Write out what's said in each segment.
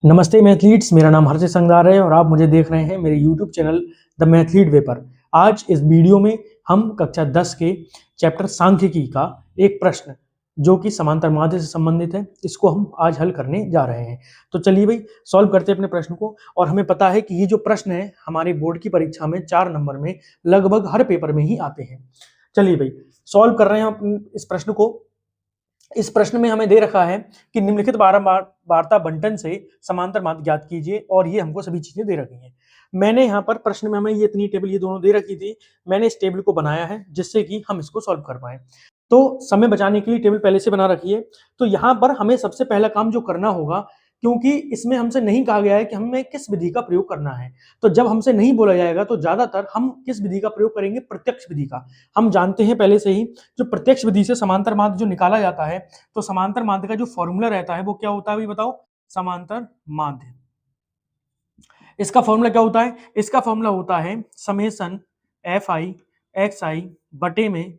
नमस्ते मैथलीट्स, मेरा नाम हर्षित संगदार है और आप मुझे देख रहे हैं मेरे YouTube चैनल द मैथलीट वे पर। आज इस वीडियो में हम कक्षा 10 के चैप्टर सांख्यिकी का एक प्रश्न जो कि समांतर माध्य से संबंधित है, इसको हम आज हल करने जा रहे हैं। तो चलिए भाई सॉल्व करते हैं अपने प्रश्न को। और हमें पता है कि ये जो प्रश्न है हमारे बोर्ड की परीक्षा में 4 नंबर में लगभग हर पेपर में ही आते हैं। चलिए भाई सॉल्व कर रहे हैं हम इस प्रश्न को। इस प्रश्न में हमें दे रखा है कि निम्नलिखित वार्ता बंटन से समांतर माध्य ज्ञात कीजिए और ये हमको सभी चीजें दे रखी हैं। मैंने यहाँ पर प्रश्न में हमें ये इतनी टेबल ये दोनों दे रखी थी, मैंने इस टेबल को बनाया है जिससे कि हम इसको सॉल्व कर पाए। तो समय बचाने के लिए टेबल पहले से बना रखी है। तो यहाँ पर हमें सबसे पहला काम जो करना होगा, क्योंकि इसमें हमसे नहीं कहा गया है कि हमें किस विधि का प्रयोग करना है, तो जब हमसे नहीं बोला जाएगा तो ज्यादातर हम किस विधि का प्रयोग करेंगे, प्रत्यक्ष विधि का। हम जानते हैं पहले से ही जो प्रत्यक्ष विधि से समांतर माध्य जो निकाला जाता है, तो समांतर माध्य का जो फॉर्मूला रहता है वो क्या होता है अभी बताओ। समांतर माध्य, इसका फॉर्मूला क्या होता है? इसका फॉर्मूला होता है समेसन एफ आई एक्स आई बटे में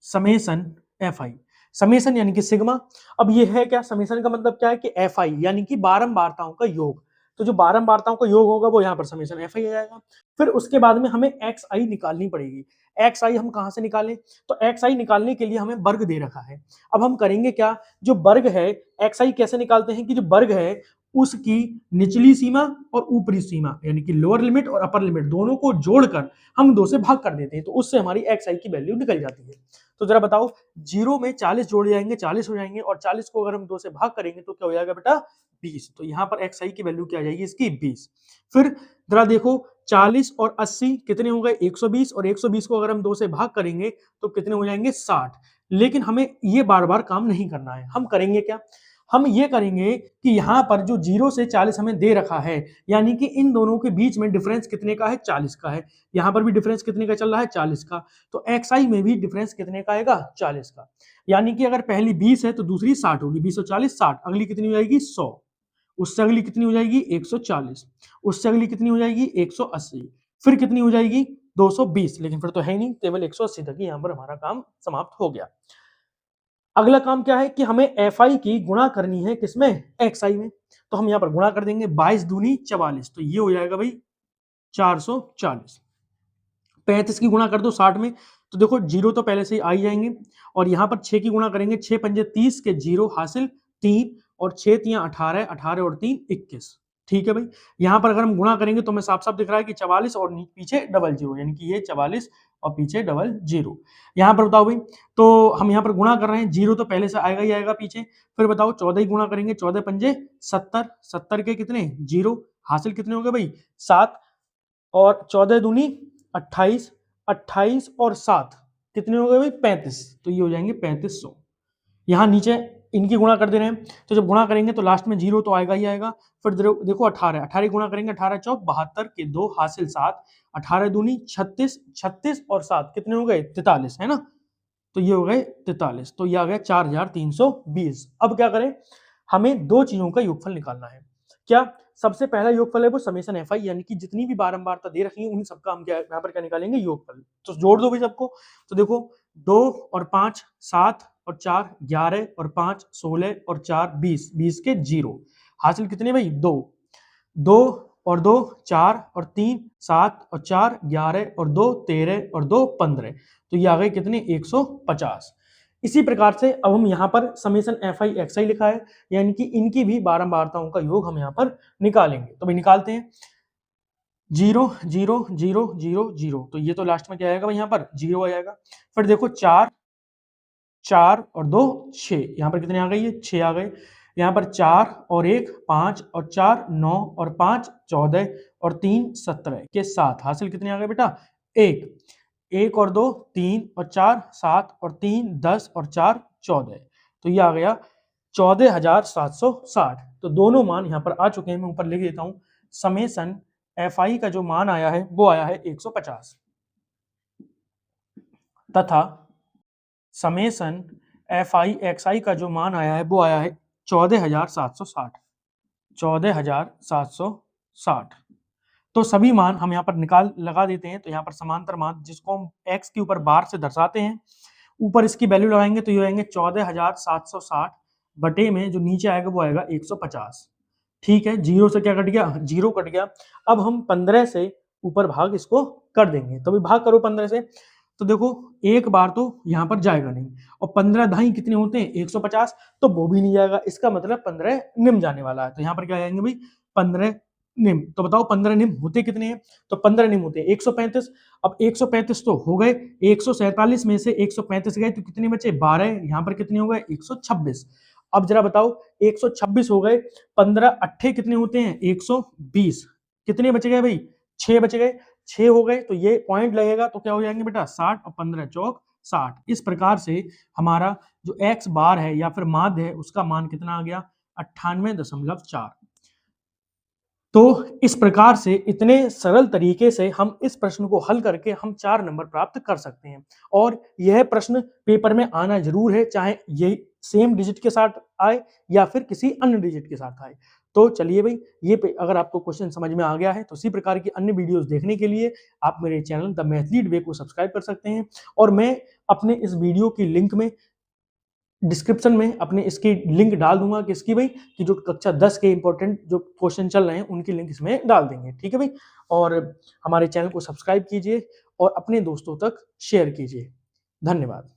समेसन एफ आई। समेसन यानी कि सिग्मा। अब ये है क्या, समेसन का मतलब क्या है कि एफ आई यानी कि बारंबारताओं का योग। तो जो बारंबारताओं का योग होगा वो यहाँ पर समेसन एफ आई आ जाएगा। फिर उसके बाद में हमें एक्स आई निकालनी पड़ेगी। एक्स आई हम कहाँ से निकालें? तो एक्स आई निकालने के लिए हमें वर्ग दे रखा है। अब हम करेंगे क्या, जो वर्ग है एक्स आई कैसे निकालते हैं कि जो वर्ग है उसकी निचली सीमा और ऊपरी सीमा यानी कि लोअर लिमिट और अपर लिमिट दोनों को जोड़कर हम 2 से भाग कर देते हैं, तो उससे हमारी एक्स आई की वैल्यू निकल जाती है। तो जरा बताओ, 0 में 40 जोड़ जाएंगे 40 हो जाएंगे, और 40 को अगर हम 2 से भाग करेंगे तो क्या हो जाएगा बेटा 20। तो यहाँ पर एक्स आई की वैल्यू क्या आ जाएगी इसकी 20। फिर जरा देखो 40 और 80 कितने हो गए 120, और 120 को अगर हम 2 से भाग करेंगे तो कितने हो जाएंगे 60। लेकिन हमें ये बार बार काम नहीं करना है। हम करेंगे क्या, हम ये करेंगे कि यहाँ पर जो 0 से 40 हमें दे रखा है, यानी कि इन दोनों के बीच में डिफरेंस कितने का है 40 का है। यहाँ पर भी डिफरेंस कितने का चल रहा है 40 का। तो एक्स आई में भी डिफरेंस कितने का आएगा 40 का। यानी कि अगर पहली 20 है तो दूसरी 60 होगी। 20 और 40 60, अगली कितनी हो जाएगी 100, उससे अगली कितनी हो जाएगी 140, उससे अगली कितनी हो जाएगी 180, फिर कितनी हो जाएगी 220। लेकिन फिर तो है ही नहीं, केवल 180 तक ही यहाँ पर हमारा काम समाप्त हो गया। अगला काम क्या है कि हमें एफ आई की गुणा करनी है किसमें, एक्स आई में। तो हम यहाँ पर गुणा कर देंगे 22 दूनी 44, तो ये हो जाएगा भाई 440। 35 की गुणा कर दो 60 में, तो देखो 0 तो पहले से ही आ ही जाएंगे, और यहाँ पर 6 की गुणा करेंगे 6 पंजे 30 के 0 हासिल 3, और 6 तियां 18, 18 और 3 21। ठीक है भाई, यहाँ पर अगर हम गुणा करेंगे तो हमें साफ साफ दिख रहा है कि 44 और पीछे डबल जीरो, यानी कि ये 44 और पीछे डबल जीरो। यहाँ पर बताओ भाई, तो हम यहाँ पर गुणा कर रहे हैं, 0 तो पहले से आएगा ही आएगा पीछे। फिर बताओ 14 ही गुणा करेंगे, 14 पंजे 70, 70 के कितने 0 हासिल कितने हो गए भाई 7, और 14 दूनी 28, 28 और 7 कितने हो गए भाई 35। तो ये हो जाएंगे 3500। यहाँ नीचे इनकी गुणा कर दे रहे हैं, तो जब गुणा करेंगे तो लास्ट में 0 तो आएगा ही आएगा। फिर देखो 18, 18 गुणा करेंगे 18 चौक 72 के 2 हासिल 7, 18 दूनी 36, 36 और 7 कितने हो गए 43, है ना। तो ये हो गए 43, तो ये आ गया 4320। अब क्या करें, हमें दो चीजों का योगफल निकालना है। क्या, सबसे पहला योगफल है वो समेशन एफ आई, यानी कि जितनी भी बारंबारता दे रखी है उन सबका हम क्या यहाँ पर क्या निकालेंगे योगफल। तो जोड़ दो भाई सबको। तो देखो 2 और 5 7 और 4 11 और 5 16 और 4 20, 20 के 0 हासिल कितने भाई 2, 2 और 2 4 और 3 7 और 4 11 और 2 13 और 2 15। तो ये आ गए कितने 150। इसी प्रकार से अब हम यहाँ पर समेशन एफ आई एक्स आई लिखा है, यानी कि इनकी भी बारंबारताओं का योग हम यहाँ पर निकालेंगे। तो भाई निकालते हैं, 0 0 0 0 0, तो ये तो लास्ट में क्या आएगा भाई यहाँ पर 0 आ जाएगा। फिर देखो 4 4 और 2 6, यहाँ पर कितने आ गए ये 6 आ गए। यहाँ पर 4 और 1 5 और 4 9 और 5 14 और 3 17 के 7 हासिल कितने आ गए बेटा 1, 1 और 2 3 और 4 7 और 3 10 और 4 14। तो ये आ गया 14,760। तो दोनों मान यहाँ पर आ चुके हैं, मैं ऊपर लिख देता हूँ। समेसन एफ आई का जो मान आया है वो आया है 150, तथा समेसन एफ आई एक्स आई का जो मान आया है वो आया है 14,760, 14,760। तो सभी मान हम यहाँ पर निकाल लगा देते हैं। तो यहाँ पर समांतर मान जिसको हम x के ऊपर बार से दर्शाते हैं, ऊपर इसकी वैल्यू लगाएंगे तो ये आएंगे 14,760 बटे में जो नीचे आएगा वो आएगा 150। ठीक है, 0 से क्या कट गया? 0 कट गया। अब हम 15 से ऊपर भाग इसको कर देंगे। तो अभी भाग करो 15 से, तो देखो एक बार तो यहाँ पर जाएगा नहीं, और 15 ढाई कितने होते हैं? 150, तो वो भी नहीं जाएगा। इसका मतलब 15 निम जाने वाला है। तो यहाँ पर क्या आएंगे भाई? 15 निम। तो बताओ 15 निम होते कितने हैं? तो 15 निम होते हैं 135। अब 135 तो हो गए, 147 में से 135 गए तो कितने बचे? 12। यहाँ पर कितने हो गए? 126। अब जरा बताओ 126 हो गए, 15 अट्ठे कितने होते हैं? 120। कितने बच गए भाई? 6 बच गए। 6 हो गए तो ये पॉइंट लगेगा, तो क्या हो जाएंगे बेटा? 60, और 15 चौक 60। इस प्रकार से हमारा जो x बार है या फिर माध्य है उसका मान कितना आ गया? 98.4। तो इस प्रकार से इतने सरल तरीके से हम इस प्रश्न को हल करके हम 4 नंबर प्राप्त कर सकते हैं। और यह प्रश्न पेपर में आना जरूर है, चाहे ये सेम डिजिट के साथ आए या फिर किसी अन्य डिजिट के साथ आए। तो चलिए भाई, ये अगर आपको क्वेश्चन समझ में आ गया है तो इसी प्रकार की अन्य वीडियोस देखने के लिए आप मेरे चैनल द मैथलीट वे को सब्सक्राइब कर सकते हैं। और मैं अपने इस वीडियो की लिंक में, डिस्क्रिप्शन में अपने इसकी लिंक डाल दूंगा कि इसकी भाई कि जो कक्षा 10 के इंपॉर्टेंट जो क्वेश्चन चल रहे हैं उनकी लिंक इसमें डाल देंगे। ठीक है भाई, और हमारे चैनल को सब्सक्राइब कीजिए और अपने दोस्तों तक शेयर कीजिए। धन्यवाद।